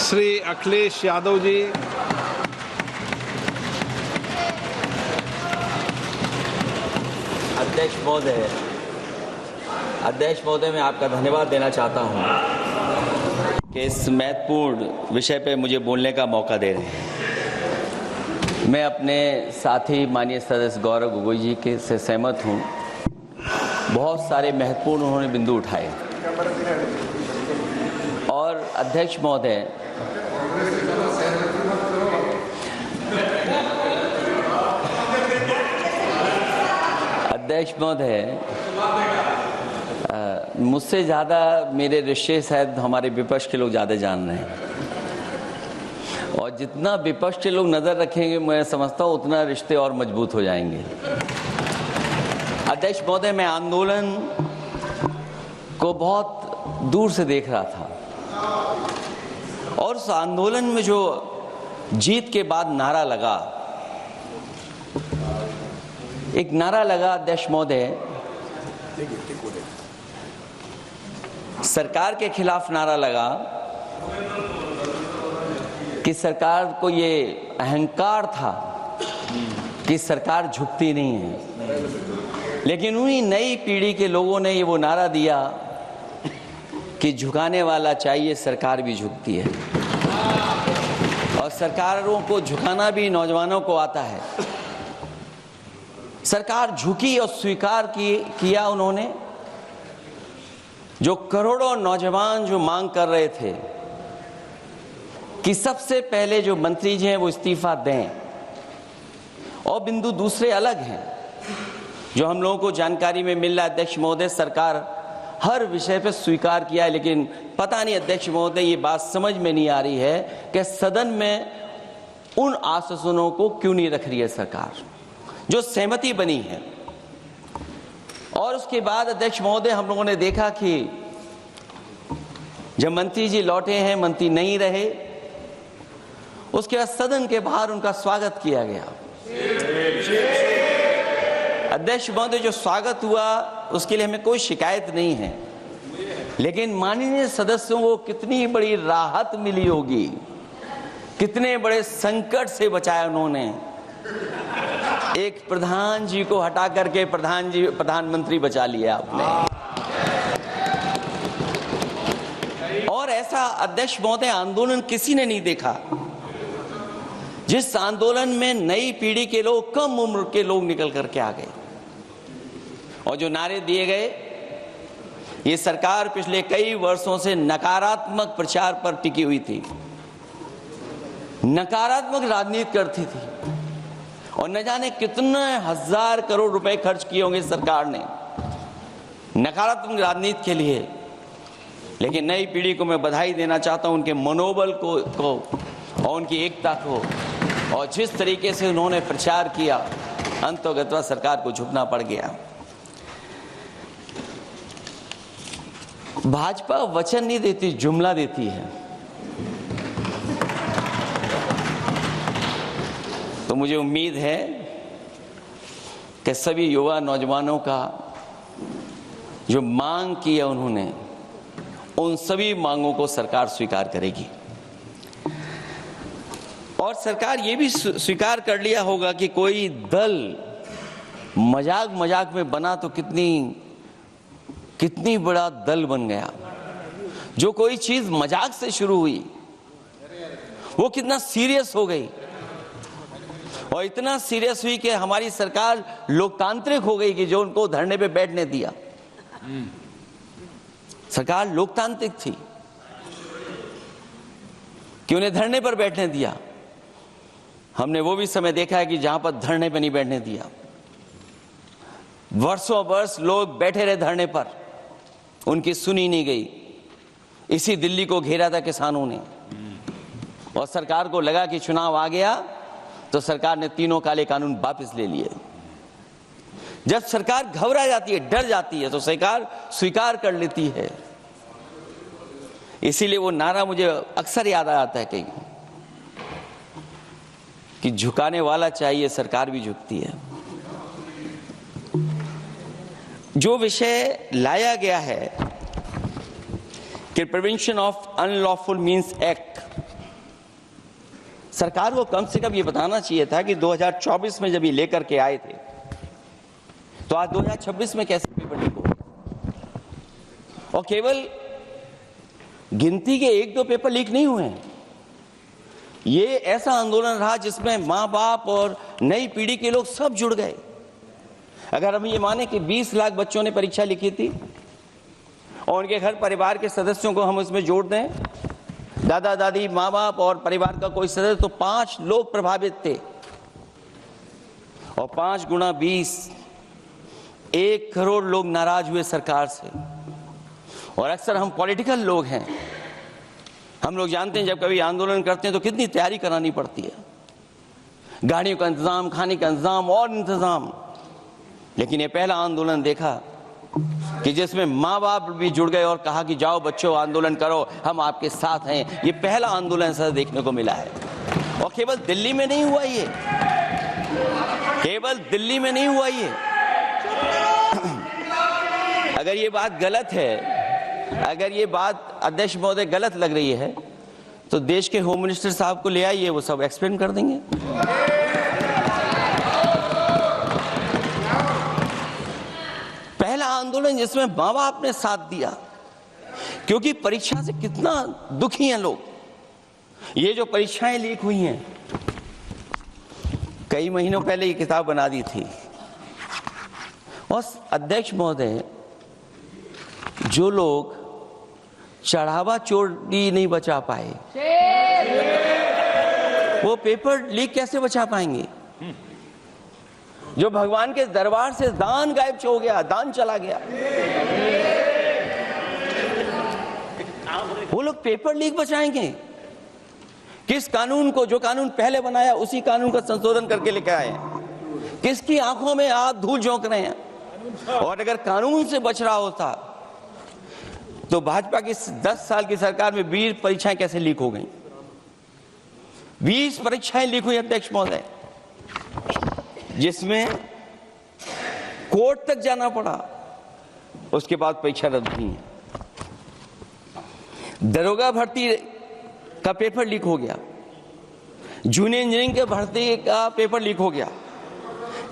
श्री अखिलेश यादव जी। अध्यक्ष महोदय, मैं आपका धन्यवाद देना चाहता हूं कि इस महत्वपूर्ण विषय पे मुझे बोलने का मौका दे रहे हैं। मैं अपने साथी माननीय सदस्य गौरव गोगोई जी के से सहमत हूं। बहुत सारे महत्वपूर्ण उन्होंने बिंदु उठाए और अध्यक्ष महोदय, मुझसे ज़्यादा मेरे रिश्ते शायद हमारे विपक्ष के लोग ज़्यादा जान रहे हैं और जितना विपक्ष के लोग नज़र रखेंगे मैं समझता हूँ उतना रिश्ते और मजबूत हो जाएंगे। अध्यक्ष महोदय, मैं आंदोलन को बहुत दूर से देख रहा था और उस आंदोलन में जो जीत के बाद नारा लगा, एक नारा लगा अध्यक्ष महोदय, सरकार के खिलाफ नारा लगा कि सरकार को ये अहंकार था कि सरकार झुकती नहीं है, लेकिन उन्हीं नई पीढ़ी के लोगों ने ये वो नारा दिया कि झुकाने वाला चाहिए, सरकार भी झुकती है और सरकारों को झुकाना भी नौजवानों को आता है। सरकार झुकी और स्वीकार किया उन्होंने। जो करोड़ों नौजवान जो मांग कर रहे थे कि सबसे पहले जो मंत्री जी हैं वो इस्तीफा दें, और बिंदु दूसरे अलग हैं जो हम लोगों को जानकारी में मिल रहा है। अध्यक्ष महोदय, सरकार हर विषय पर स्वीकार किया है, लेकिन पता नहीं अध्यक्ष महोदय ये बात समझ में नहीं आ रही है कि सदन में उन आश्वासनों को क्यों नहीं रख रही है सरकार जो सहमति बनी है। और उसके बाद अध्यक्ष महोदय, हम लोगों ने देखा कि जब मंत्री जी लौटे हैं, मंत्री नहीं रहे, उसके बाद सदन के बाहर उनका स्वागत किया गया। अध्यक्ष महोदय, जो स्वागत हुआ उसके लिए हमें कोई शिकायत नहीं है, लेकिन माननीय सदस्यों को कितनी बड़ी राहत मिली होगी, कितने बड़े संकट से बचाया उन्होंने। एक प्रधान जी को हटा करके प्रधानमंत्री बचा लिया आपने। और ऐसा अध्यक्ष महोदय आंदोलन किसी ने नहीं देखा जिस आंदोलन में नई पीढ़ी के लोग, कम उम्र के लोग निकल करके आ गए और जो नारे दिए गए। ये सरकार पिछले कई वर्षों से नकारात्मक प्रचार पर टिकी हुई थी, नकारात्मक राजनीति करती थी और न जाने कितने हजार करोड़ रुपए खर्च किए होंगे सरकार ने नकारात्मक राजनीति के लिए। लेकिन नई पीढ़ी को मैं बधाई देना चाहता हूं, उनके मनोबल को और उनकी एकता को, और जिस तरीके से उन्होंने प्रचार किया, अंततः सरकार को झुकना पड़ गया। भाजपा वचन नहीं देती, जुमला देती है। तो मुझे उम्मीद है कि सभी युवा नौजवानों का जो मांग की है उन्होंने, उन सभी मांगों को सरकार स्वीकार करेगी। और सरकार ये भी स्वीकार कर लिया होगा कि कोई दल मजाक में बना तो कितनी बड़ा दल बन गया। जो कोई चीज मजाक से शुरू हुई वो कितना सीरियस हो गई, और इतना सीरियस हुई कि हमारी सरकार लोकतांत्रिक हो गई कि जो उनको धरने पे बैठने दिया। सरकार लोकतांत्रिक थी कि उन्हें धरने पर बैठने दिया। हमने वो भी समय देखा है कि जहां पर धरने पर नहीं बैठने दिया, वर्षों वर्ष लोग बैठे रहे धरने पर, उनकी सुनी नहीं गई। इसी दिल्ली को घेरा था किसानों ने, और सरकार को लगा कि चुनाव आ गया तो सरकार ने तीनों काले कानून वापस ले लिए। जब सरकार घबरा जाती है, डर जाती है, तो सरकार स्वीकार कर लेती है। इसीलिए वो नारा मुझे अक्सर याद आता है कहीं कि झुकाने वाला चाहिए, सरकार भी झुकती है। जो विषय लाया गया है कि prevention of unlawful means act, सरकार को कम से कम ये बताना चाहिए था कि 2024 में जब ये लेकर के आए थे तो आज 2026 में कैसे पेपर लीक हो, और केवल गिनती के 1-2 पेपर लीक नहीं हुए हैं। ये ऐसा आंदोलन रहा जिसमें माँ बाप और नई पीढ़ी के लोग सब जुड़ गए। अगर हम ये माने कि 20 लाख बच्चों ने परीक्षा लिखी थी और उनके घर परिवार के सदस्यों को हम इसमें जोड़ दें, दादा दादी, माँ बाप और परिवार का कोई सदस्य, तो 5 लोग प्रभावित थे, और 5 गुणा 20, 1 करोड़ लोग नाराज हुए सरकार से। और अक्सर हम पॉलिटिकल लोग हैं, हम लोग जानते हैं जब कभी आंदोलन करते हैं तो कितनी तैयारी करानी पड़ती है, गाड़ियों का इंतजाम, खाने का इंतजाम और इंतजाम। लेकिन ये पहला आंदोलन देखा कि जिसमें माँ बाप भी जुड़ गए और कहा कि जाओ बच्चों आंदोलन करो, हम आपके साथ हैं। ये पहला आंदोलन ऐसा देखने को मिला है। और केवल दिल्ली में नहीं हुआ ये, केवल दिल्ली में नहीं हुआ ये। अगर ये बात गलत है, अगर ये बात अध्यक्ष महोदय गलत लग रही है तो देश के होम मिनिस्टर साहब को ले आइए, वो सब एक्सप्लेन कर देंगे। पहला आंदोलन जिसमें माँ बाप ने साथ दिया, क्योंकि परीक्षा से कितना दुखी हैं लोग। ये जो परीक्षाएं लीक हुई हैं, कई महीनों पहले ये किताब बना दी थी, और अध्यक्ष महोदय, जो लोग चढ़ावा चोरी नहीं बचा पाए, वो पेपर लीक कैसे बचा पाएंगे? जो भगवान के दरबार से दान गायब हो गया, दान चला गया, वो लोग पेपर लीक बचाएंगे? किस कानून को, जो कानून पहले बनाया उसी कानून का संशोधन करके लेकर आए? किसकी आंखों में आप धूल झोंक रहे हैं? और अगर कानून से बच रहा होता तो भाजपा की 10 साल की सरकार में 20 परीक्षाएं कैसे लीक हो गई? 20 परीक्षाएं लीक हुई अध्यक्ष महोदय, जिसमें कोर्ट तक जाना पड़ा, उसके बाद परीक्षा रद्द हुई है। दरोगा भर्ती का पेपर लीक हो गया, जूनियर इंजीनियरिंग के भर्ती का पेपर लीक हो गया,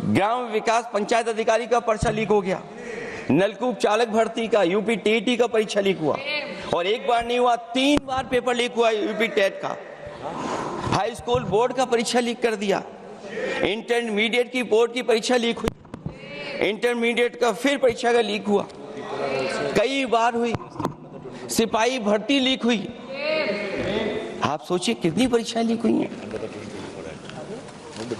ग्राम विकास पंचायत अधिकारी का पर्चा लीक हो गया, नलकूप चालक भर्ती का, यूपी टेट का परीक्षा लीक हुआ, और एक बार नहीं हुआ, 3 बार पेपर लीक हुआ यूपी टेट का। हाई स्कूल बोर्ड का परीक्षा लीक कर दिया, इंटरमीडिएट की बोर्ड की परीक्षा लीक हुई, इंटरमीडिएट का फिर परीक्षा का लीक हुआ, कई बार हुई, सिपाही भर्ती लीक हुई। आप सोचिए कितनी परीक्षाएं लीक हुई हैं।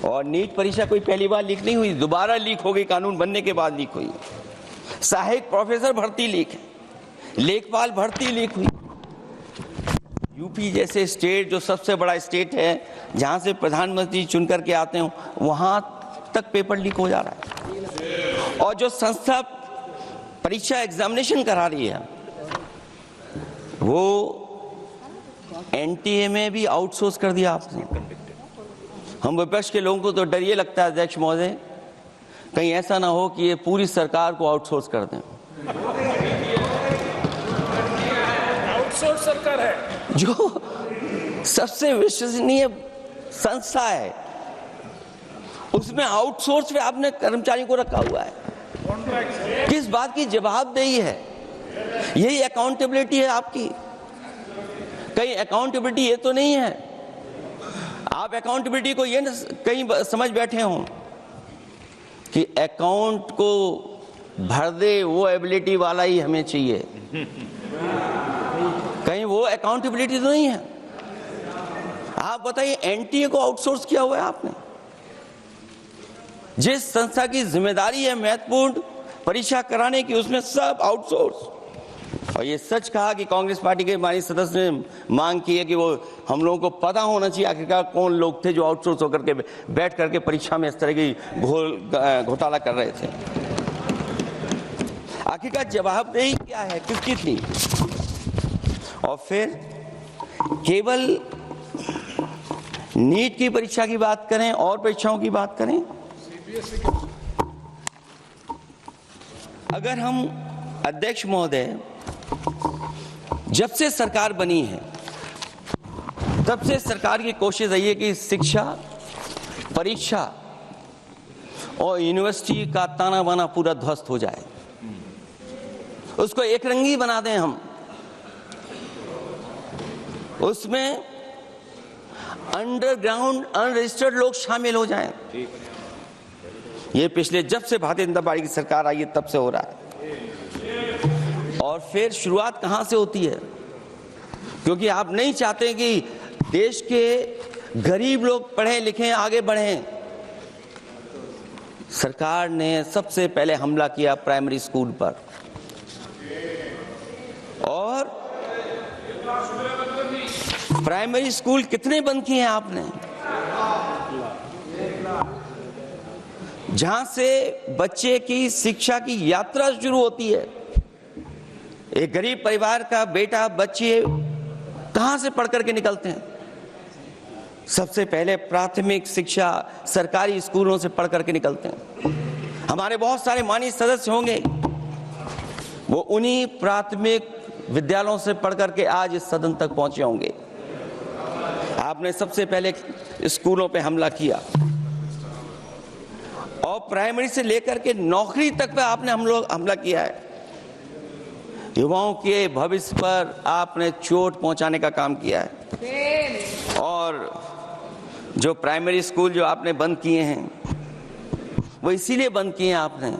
और नीट परीक्षा कोई पहली बार लीक नहीं हुई, दोबारा लीक हो गई, कानून बनने के बाद लीक हुई। सहायक प्रोफेसर भर्ती लीक है, लेखपाल भर्ती लीक हुई। यूपी जैसे स्टेट, जो सबसे बड़ा स्टेट है, जहां से प्रधानमंत्री चुन करके आते हो, वहां तक पेपर लीक हो जा रहा है। और जो संस्था परीक्षा एग्जामिनेशन करा रही है, वो एनटीए में भी आउटसोर्स कर दिया आपने। हम विपक्ष के लोगों को तो डर ये लगता है अध्यक्ष महोदय, कहीं ऐसा ना हो कि ये पूरी सरकार को आउटसोर्स कर दें। आउटसोर्स सरकार है, जो सबसे विश्वसनीय संस्था है, उसमें आउटसोर्स पे आपने कर्मचारियों को रखा हुआ है। किस बात की जवाबदेही है? यही अकाउंटेबिलिटी है आपकी? कहीं अकाउंटेबिलिटी ये तो नहीं है? आप अकाउंटेबिलिटी को ये कहीं समझ बैठे हों कि अकाउंट को भर दे वो एबिलिटी वाला ही हमें चाहिए? कहीं वो अकाउंटेबिलिटी तो नहीं है? आप बताइए, एनटीए को आउटसोर्स किया हुआ है आपने। जिस संस्था की जिम्मेदारी है महत्वपूर्ण परीक्षा कराने की, उसमें सब आउटसोर्स। और ये सच कहा कि कांग्रेस पार्टी के माननीय सदस्य ने मांग की है कि वो हम लोगों को पता होना चाहिए आखिरकार कौन लोग थे जो आउटसोर्स होकर के बैठ करके परीक्षा में इस तरह की घोटाला कर रहे थे। आखिरकार जवाबदेही क्या है, किसकी थी? और फिर केवल नीट की परीक्षा की बात करें और परीक्षाओं की बात करें, अगर हम अध्यक्ष महोदय, जब से सरकार बनी है तब से सरकार की कोशिश रही है कि शिक्षा, परीक्षा और यूनिवर्सिटी का ताना बाना पूरा ध्वस्त हो जाए, उसको एक रंगी बना दें हम, उसमें अंडरग्राउंड अनरजिस्टर्ड लोग शामिल हो जाएं। ये पिछले जब से भारतीय जनता पार्टी की सरकार आई है तब से हो रहा है। और फिर शुरुआत कहां से होती है? क्योंकि आप नहीं चाहते कि देश के गरीब लोग पढ़े लिखें, आगे बढ़ें। सरकार ने सबसे पहले हमला किया प्राइमरी स्कूल पर, और प्राइमरी स्कूल कितने बंद किए हैं आपने? जहां से बच्चे की शिक्षा की यात्रा शुरू होती है। एक गरीब परिवार का बेटा, बच्चे कहां से पढ़ करके निकलते हैं? सबसे पहले प्राथमिक शिक्षा सरकारी स्कूलों से पढ़ करके निकलते हैं। हमारे बहुत सारे माननीय सदस्य होंगे, वो उन्हीं प्राथमिक विद्यालयों से पढ़ करके आज इस सदन तक पहुंचे होंगे। आपने सबसे पहले स्कूलों पे हमला किया और प्राइमरी से लेकर के नौकरी तक पे आपने हमला किया है। युवाओं के भविष्य पर आपने चोट पहुंचाने का काम किया है। और जो प्राइमरी स्कूल जो आपने बंद किए हैं, वो इसीलिए बंद किए हैं आपने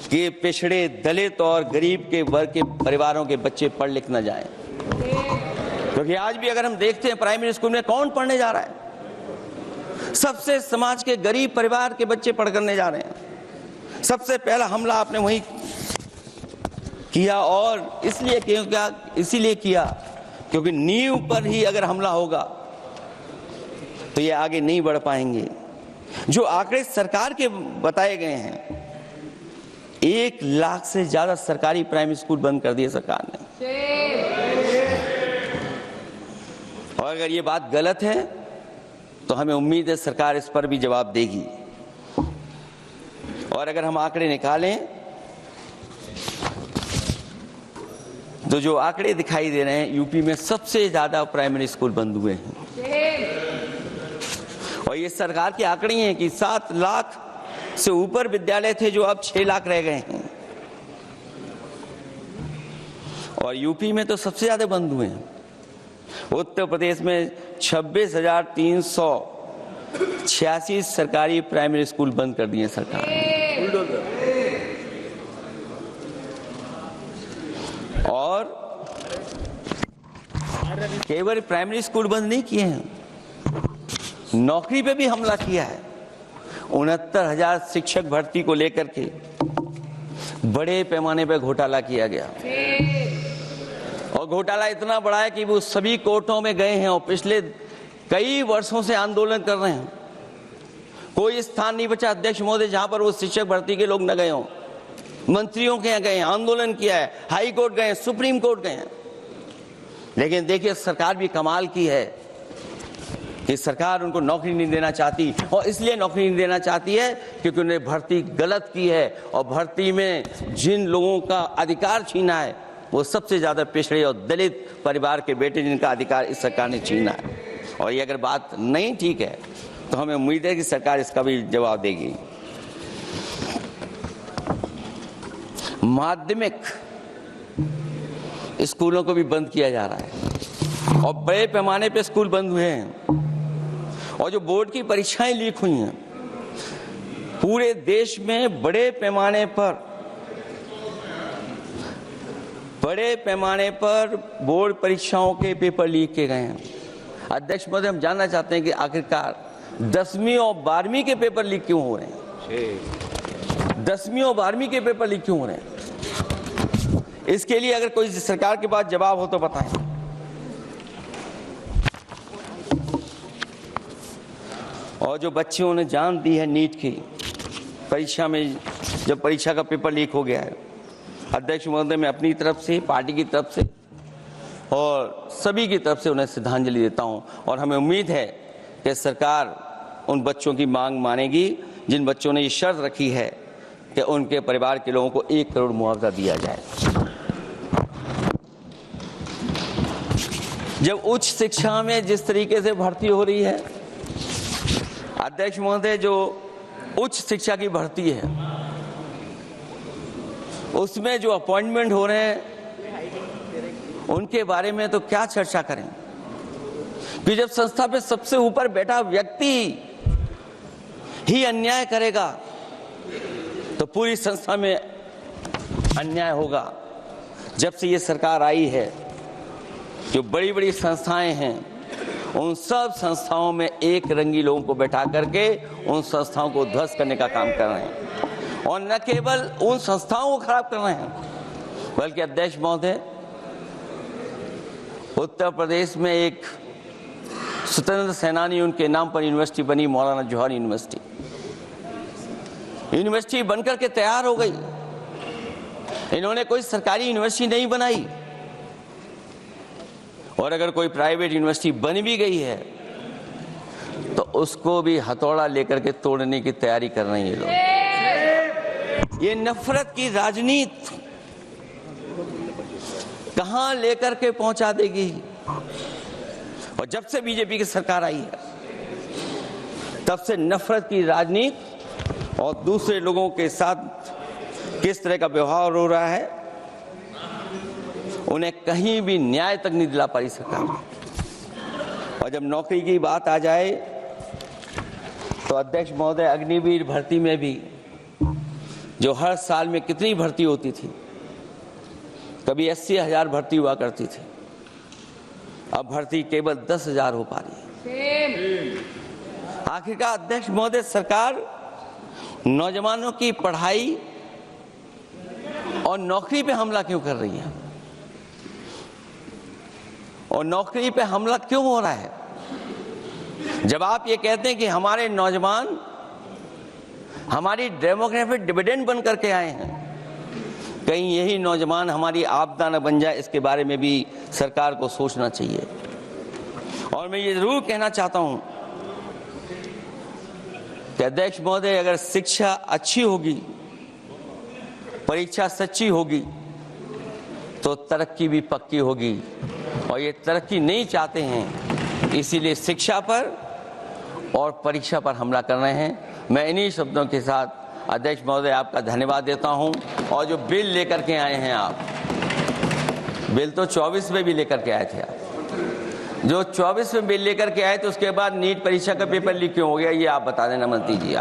कि पिछड़े, दलित और गरीब के वर्ग के परिवारों के बच्चे पढ़ लिख न जाएं। क्योंकि आज भी अगर हम देखते हैं प्राइमरी स्कूल में कौन पढ़ने जा रहा है? सबसे समाज के गरीब परिवार के बच्चे पढ़ करने जा रहे हैं। सबसे पहला हमला आपने वही किया, और इसीलिए किया क्योंकि नींव पर ही अगर हमला होगा तो ये आगे नहीं बढ़ पाएंगे। जो आंकड़े सरकार के बताए गए हैं, 1 लाख से ज्यादा सरकारी प्राइमरी स्कूल बंद कर दिए सरकार ने। और अगर ये बात गलत है तो हमें उम्मीद है सरकार इस पर भी जवाब देगी। और अगर हम आंकड़े निकालें तो जो आंकड़े दिखाई दे रहे हैं, यूपी में सबसे ज्यादा प्राइमरी स्कूल बंद हुए हैं। और ये सरकार के आंकड़े हैं कि 7 लाख से ऊपर विद्यालय थे जो अब 6 लाख रह गए हैं। और यूपी में तो सबसे ज्यादा बंद हुए हैं। उत्तर प्रदेश में 26,386 सरकारी प्राइमरी स्कूल बंद कर दिए सरकार ने। और केवल प्राइमरी स्कूल बंद नहीं किए हैं, नौकरी पे भी हमला किया है। 69,000 शिक्षक भर्ती को लेकर के बड़े पैमाने पर घोटाला किया गया। और घोटाला इतना बड़ा है कि वो सभी कोर्टों में गए हैं और पिछले कई वर्षों से आंदोलन कर रहे हैं। कोई स्थान नहीं बचा अध्यक्ष महोदय जहां पर वो शिक्षक भर्ती के लोग न गए हों। मंत्रियों के यहाँ गए, आंदोलन किया है, हाई कोर्ट गए, सुप्रीम कोर्ट गए हैं। लेकिन देखिए सरकार भी कमाल की है कि सरकार उनको नौकरी नहीं देना चाहती। और इसलिए नौकरी नहीं देना चाहती है क्योंकि उन्होंने भर्ती गलत की है। और भर्ती में जिन लोगों का अधिकार छीना है वो सबसे ज्यादा पिछड़े और दलित परिवार के बेटे, जिनका अधिकार इस सरकार ने छीना है। और ये अगर बात नहीं ठीक है तो हमें उम्मीद है कि सरकार इसका भी जवाब देगी। माध्यमिक स्कूलों को भी बंद किया जा रहा है और बड़े पैमाने पे स्कूल बंद हुए हैं। और जो बोर्ड की परीक्षाएं लीक हुई हैं, पूरे देश में बड़े पैमाने पर बोर्ड परीक्षाओं के पेपर लीक किए गए हैं। अध्यक्ष महोदय, हम जानना चाहते हैं कि आखिरकार 10वीं और 12वीं के पेपर लीक क्यों हो रहे हैं? 10वीं और 12वीं के पेपर लीक क्यों हो रहे हैं? इसके लिए अगर कोई सरकार के पास जवाब हो तो बताएं। और जो बच्चों ने जान दी है नीट की परीक्षा में, जब परीक्षा का पेपर लीक हो गया है, अध्यक्ष महोदय, मैं अपनी तरफ से, पार्टी की तरफ से और सभी की तरफ से उन्हें श्रद्धांजलि देता हूं। और हमें उम्मीद है कि सरकार उन बच्चों की मांग मानेगी जिन बच्चों ने ये शर्त रखी है कि उनके परिवार के लोगों को 1 करोड़ मुआवजा दिया जाए। जब उच्च शिक्षा में जिस तरीके से भर्ती हो रही है, अध्यक्ष महोदय, जो उच्च शिक्षा की भर्ती है उसमें जो अपॉइंटमेंट हो रहे हैं उनके बारे में तो क्या चर्चा करें कि जब संस्था पे सबसे ऊपर बैठा व्यक्ति ही अन्याय करेगा तो पूरी संस्था में अन्याय होगा। जब से ये सरकार आई है, जो बड़ी बड़ी संस्थाएं हैं उन सब संस्थाओं में एक रंगी लोगों को बैठा करके उन संस्थाओं को ध्वस्त करने का काम कर रहे हैं, और न केवल उन संस्थाओं को खराब कर रहे हैं बल्कि अध्यक्ष महोदय, उत्तर प्रदेश में एक स्वतंत्र सेनानी, उनके नाम पर यूनिवर्सिटी बनी, मौलाना जौहर यूनिवर्सिटी बनकर के तैयार हो गई। इन्होंने कोई सरकारी यूनिवर्सिटी नहीं बनाई, और अगर कोई प्राइवेट यूनिवर्सिटी बन भी गई है तो उसको भी हथौड़ा लेकर के तोड़ने की तैयारी कर रहे हैं ये लोग। ये नफरत की राजनीति कहां लेकर के पहुंचा देगी। और जब से बीजेपी की सरकार आई है तब से नफरत की राजनीति और दूसरे लोगों के साथ किस तरह का व्यवहार हो रहा है, उन्हें कहीं भी न्याय तक नहीं दिला पाई सरकार। और जब नौकरी की बात आ जाए तो अध्यक्ष महोदय, अग्निवीर भर्ती में भी जो हर साल में कितनी भर्ती होती थी, कभी 80,000 भर्ती हुआ करती थी, अब भर्ती केवल 10,000 हो पा रही है। आखिरकार अध्यक्ष महोदय, सरकार नौजवानों की पढ़ाई और नौकरी पे हमला क्यों कर रही है, और नौकरी पे हमला क्यों हो रहा है? जब आप ये कहते हैं कि हमारे नौजवान हमारी डेमोग्राफिक डिविडेंड बन करके आए हैं, कहीं यही नौजवान हमारी आपदा न बन जाए, इसके बारे में भी सरकार को सोचना चाहिए। और मैं ये जरूर कहना चाहता हूं कि अध्यक्ष महोदय, अगर शिक्षा अच्छी होगी, परीक्षा सच्ची होगी, तो तरक्की भी पक्की होगी। और ये तरक्की नहीं चाहते हैं, इसीलिए शिक्षा पर और परीक्षा पर हमला कर रहे हैं। मैं इन्हीं शब्दों के साथ अध्यक्ष महोदय आपका धन्यवाद देता हूं। और जो बिल लेकर के आए हैं आप, बिल तो 24 में भी लेकर के आए थे आप, जो 24 में बिल लेकर के आए तो उसके बाद नीट परीक्षा का पेपर लीक क्यों हो गया, ये आप बता देना मंत्री जी।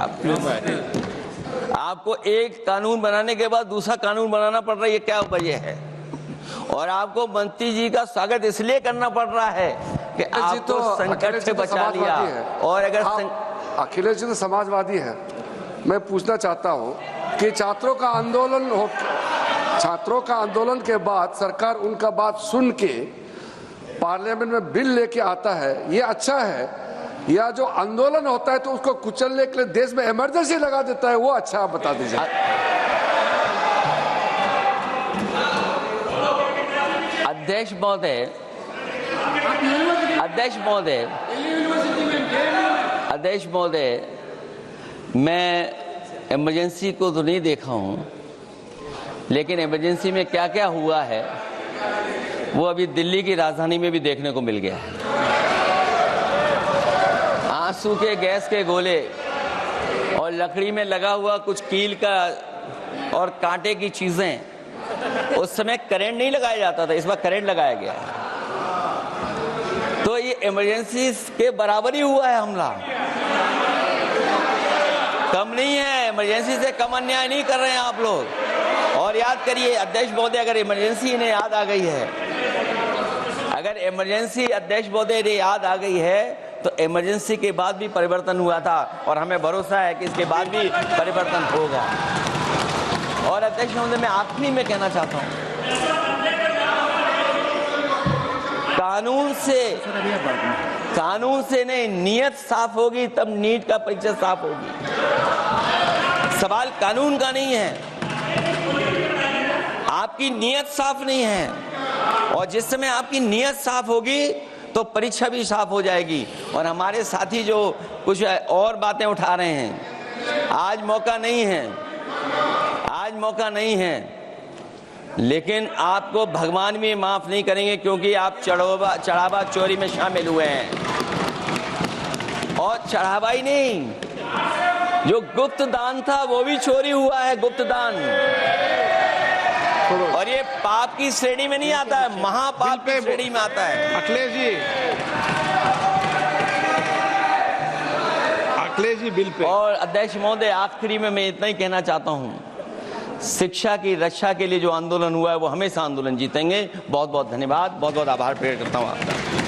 आपको एक कानून बनाने के बाद दूसरा कानून बनाना पड़ रहा है, ये क्या वजह है? और आपको मंत्री जी का स्वागत इसलिए करना पड़ रहा है कि आपको संकट से बचा लिया। और अगर अखिलेश जी तो समाजवादी है। मैं पूछना चाहता हूं कि छात्रों का आंदोलन के बाद सरकार उनका बात सुन के पार्लियामेंट में बिल लेके आता है, ये अच्छा है? या जो आंदोलन होता है तो उसको कुचलने के लिए देश में इमरजेंसी लगा देता है, वो अच्छा? आप बता दीजिए। अध्यक्ष महोदय, मैं इमरजेंसी को तो नहीं देखा हूं, लेकिन इमरजेंसी में क्या क्या हुआ है वो अभी दिल्ली की राजधानी में भी देखने को मिल गया है। आंसू के गैस के गोले और लकड़ी में लगा हुआ कुछ कील का और कांटे की चीजें, उस समय करंट नहीं लगाया जाता था, इस बार करंट लगाया गया है। तो ये इमरजेंसी के बराबर ही हुआ है हमला, कम नहीं है। इमरजेंसी से कम अन्याय नहीं कर रहे हैं आप लोग। और याद करिए अध्यक्ष महोदय, अगर इमरजेंसी इन्हें याद आ गई है, अगर इमरजेंसी अध्यक्ष महोदय ने याद आ गई है तो इमरजेंसी के बाद भी परिवर्तन हुआ था, और हमें भरोसा है कि इसके बाद भी परिवर्तन होगा। और अध्यक्ष महोदय, मैं आखिरी में कहना चाहता हूं, कानून से नहीं, नियत साफ होगी तब नीट का परीक्षा साफ होगी। सवाल कानून का नहीं है, आपकी नियत साफ नहीं है। और जिस समय आपकी नियत साफ होगी तो परीक्षा भी साफ हो जाएगी। और हमारे साथी जो कुछ और बातें उठा रहे हैं, आज मौका नहीं है लेकिन आपको भगवान भी माफ नहीं करेंगे, क्योंकि आप चढ़ावा चोरी में शामिल हुए हैं। और चढ़ावा ही नहीं, जो गुप्त दान था वो भी चोरी हुआ है, गुप्त दान। और ये पाप की श्रेणी में नहीं आता है, महापाप की श्रेणी में आता है। Akhilesh ji bill pay. और अध्यक्ष महोदय, आखिरी में मैं इतना ही कहना चाहता हूं, शिक्षा की रक्षा के लिए जो आंदोलन हुआ है वो हमेशा आंदोलन जीतेंगे। बहुत बहुत धन्यवाद, बहुत बहुत आभार प्रकट करता हूं आपका।